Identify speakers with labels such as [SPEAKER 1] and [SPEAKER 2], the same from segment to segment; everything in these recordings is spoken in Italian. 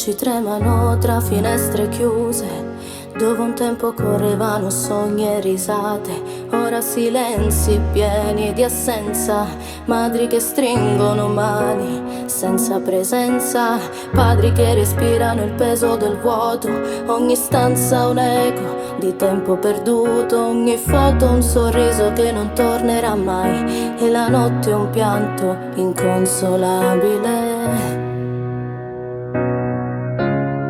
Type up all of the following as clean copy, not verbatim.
[SPEAKER 1] Noci tremano tra finestre chiuse, dove un tempo correvano sogni e risate. Ora silenzi pieni di assenza, madri che stringono mani senza presenza, padri che respirano il peso del vuoto. Ogni stanza un eco di tempo perduto, ogni foto un sorriso che non tornerà mai, e la notte un pianto inconsolabile.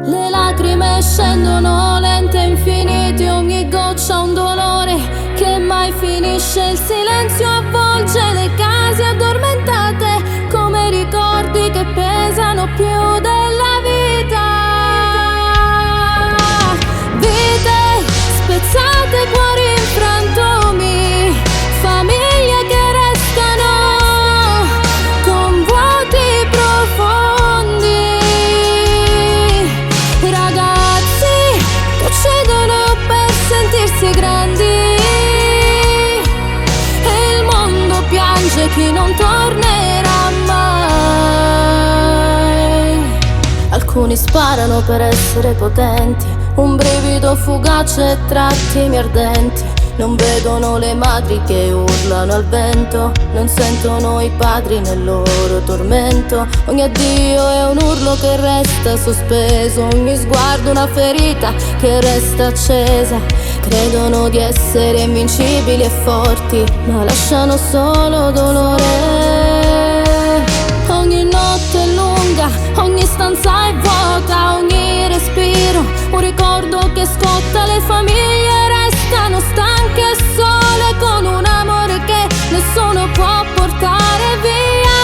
[SPEAKER 1] Le lacrime scendono lente e infinite, ogni goccia un dolore che mai finisce. Il silenzio avvolge le case addormentate come ricordi che pesano più della vita. Vite spezzate, cuori in frantomi, famiglie che restano con vuoti profondi, ragazzi che uccidono per sentirsi grandi, e il mondo piange chi non tornerà mai. Alcuni sparano per essere potenti, un brivido fugace e trattimi ardenti. Non vedono le madri che urlano al vento, non sentono i padri nel loro tormento. Ogni addio è un urlo che resta sospeso, ogni sguardo una ferita che resta accesa. Credono di essere invincibili e forti, ma lasciano solo dolore. Ogni notte è lunga, ogni stanza è vuota, ogni respiro un ricordo che scotta. Le famiglie restano stanche e sole, con un amore che nessuno può portare via.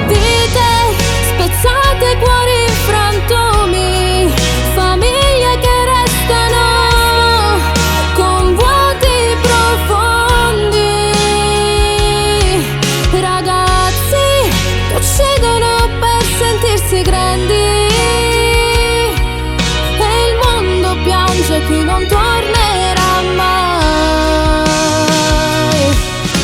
[SPEAKER 1] Vite spezzate, cuori in frantomi, famiglie che restano con vuoti profondi, ragazzi che uccidono per sentirsi grandi, chi non tornerà mai.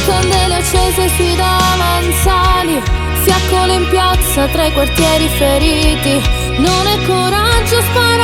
[SPEAKER 1] Candele accese sui davanzali, fiaccole in piazza tra i quartieri feriti. Non è coraggio sparare